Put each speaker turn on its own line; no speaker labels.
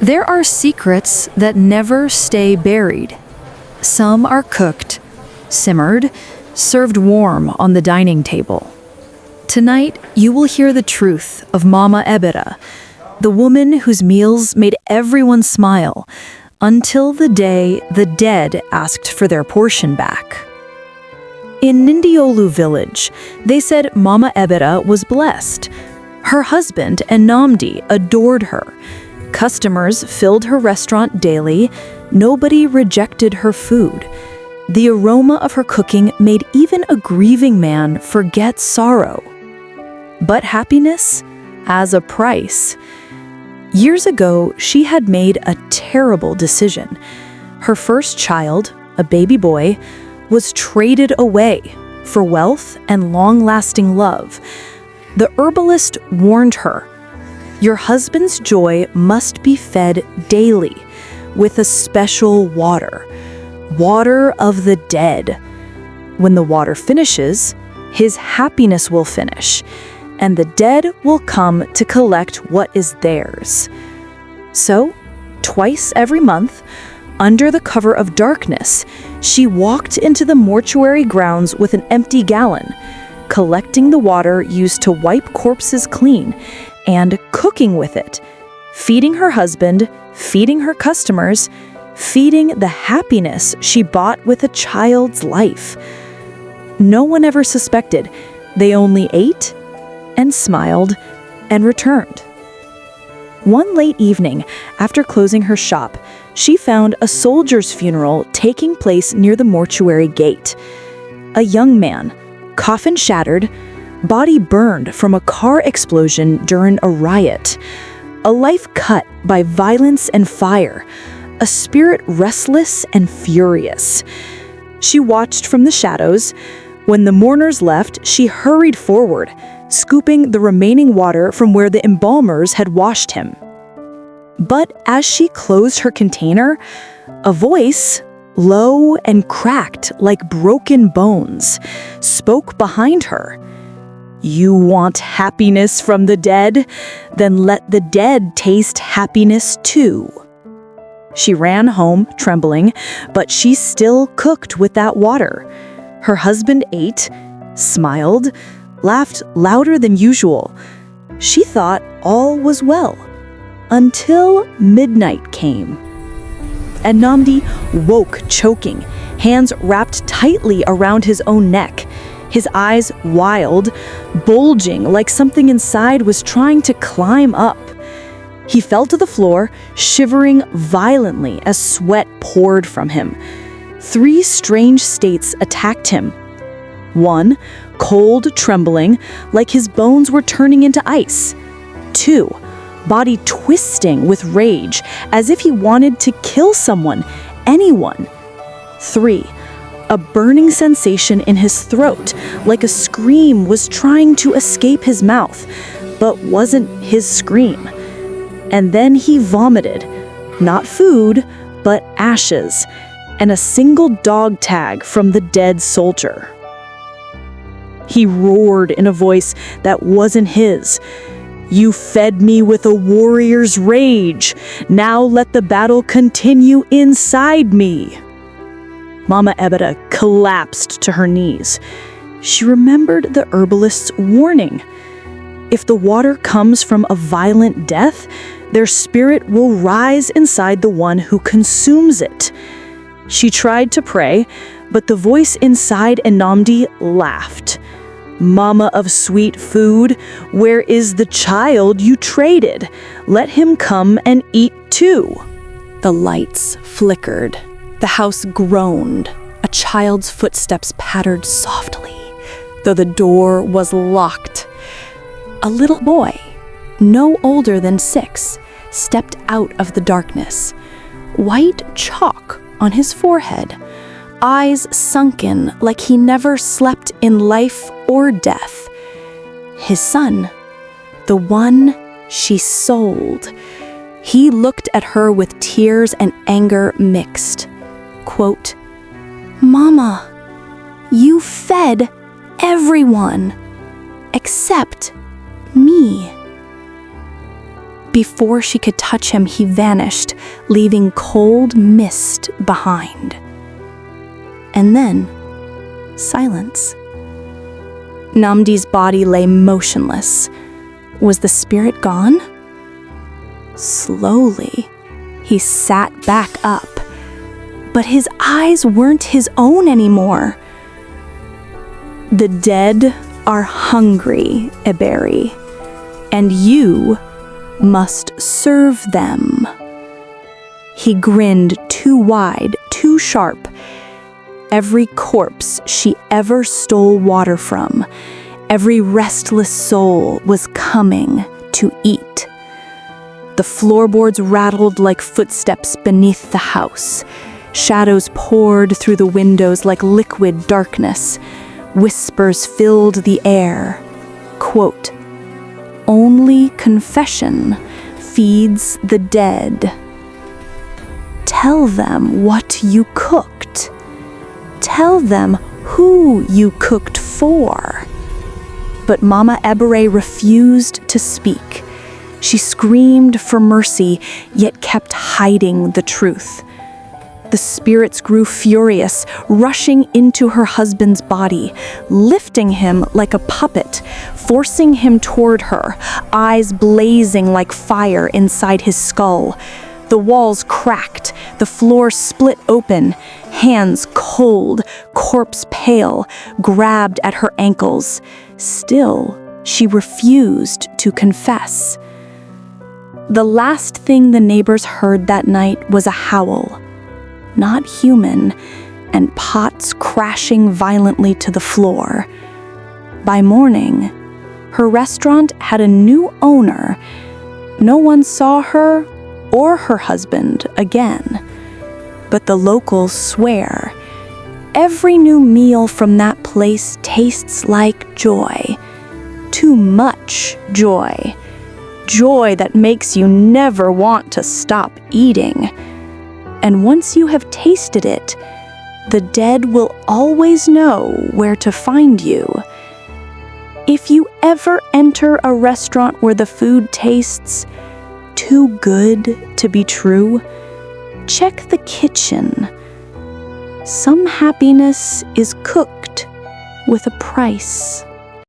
There are secrets that never stay buried. Some are cooked, simmered, served warm on the dining table. Tonight, you will hear the truth of Mamebele, the woman whose meals made everyone smile until the day the dead asked for their portion back. In Nindiolu village, they said Mamebele was blessed. Her husband and Namdi adored her. Customers filled her restaurant daily. Nobody rejected her food. The aroma of her cooking made even a grieving man forget sorrow. But happiness has a price. Years ago, she had made a terrible decision. Her first child, a baby boy, was traded away for wealth and long-lasting love. The herbalist warned her, "Your husband's joy must be fed daily with a special water, water of the dead. When the water finishes, his happiness will finish, and the dead will come to collect what is theirs." So, twice every month, under the cover of darkness, she walked into the mortuary grounds with an empty gallon, collecting the water used to wipe corpses clean and cooking with it, feeding her husband, feeding her customers, feeding the happiness she bought with a child's life. No one ever suspected. They only ate and smiled and returned. One late evening, after closing her shop, she found a soldier's funeral taking place near the mortuary gate. A young man, coffin shattered, body burned from a car explosion during a riot, a life cut by violence and fire, a spirit restless and furious. She watched from the shadows. When the mourners left, she hurried forward, scooping the remaining water from where the embalmers had washed him. But as she closed her container, a voice, low and cracked like broken bones, spoke behind her. "You want happiness from the dead? Then let the dead taste happiness too." She ran home, trembling, but she still cooked with that water. Her husband ate, smiled, laughed louder than usual. She thought all was well, until midnight came. And Namdi woke choking, hands wrapped tightly around his own neck, his eyes wild, bulging like something inside was trying to climb up. He fell to the floor, shivering violently as sweat poured from him. 3 strange states attacked him. 1, cold trembling, like his bones were turning into ice. 2, body twisting with rage, as if he wanted to kill someone, anyone. 3, a burning sensation in his throat, like a scream was trying to escape his mouth, but wasn't his scream. And then he vomited, not food, but ashes, and a single dog tag from the dead soldier. He roared in a voice that wasn't his. "You fed me with a warrior's rage. Now let the battle continue inside me." Mamebele collapsed to her knees. She remembered the herbalist's warning. If the water comes from a violent death, their spirit will rise inside the one who consumes it. She tried to pray, but the voice inside Namdi laughed. "Mama of sweet food, where is the child you traded? Let him come and eat too." The lights flickered. The house groaned. A child's footsteps pattered softly, though the door was locked. A little boy, no older than 6, stepped out of the darkness. White chalk on his forehead, eyes sunken like he never slept in life or death. His son, the one she sold. He looked at her with tears and anger mixed. Quote, "Mama, you fed everyone except me."
Before she could touch him, he vanished, leaving cold mist behind. And then, silence. Namdi's body lay motionless. Was the spirit gone? Slowly, he sat back up, but his eyes weren't his own anymore. The dead are hungry, Eberi, and you must serve them. He grinned too wide, too sharp. Every corpse she ever stole water from, every restless soul was coming to eat. The floorboards rattled like footsteps beneath the house. Shadows poured through the windows like liquid darkness. Whispers filled the air. Quote, "Only confession feeds the dead. Tell them what you cooked. Tell them who you cooked for." But Mama Ebere refused to speak. She screamed for mercy, yet kept hiding the truth. The spirits grew furious, rushing into her husband's body, lifting him like a puppet, forcing him toward her, eyes blazing like fire inside his skull. The walls cracked, the floor split open, hands cold, corpse pale, grabbed at her ankles. Still, she refused to confess. The last thing the neighbors heard that night was a howl, not human, and pots crashing violently to the floor. By morning, her restaurant had a new owner. No one saw her or her husband again. But the locals swear every new meal from that place tastes like joy. Too much joy. Joy that makes you never want to stop eating. And once you have tasted it, the dead will always know where to find you. If you ever enter a restaurant where the food tastes too good to be true, check the kitchen. Some happiness is cooked with a price.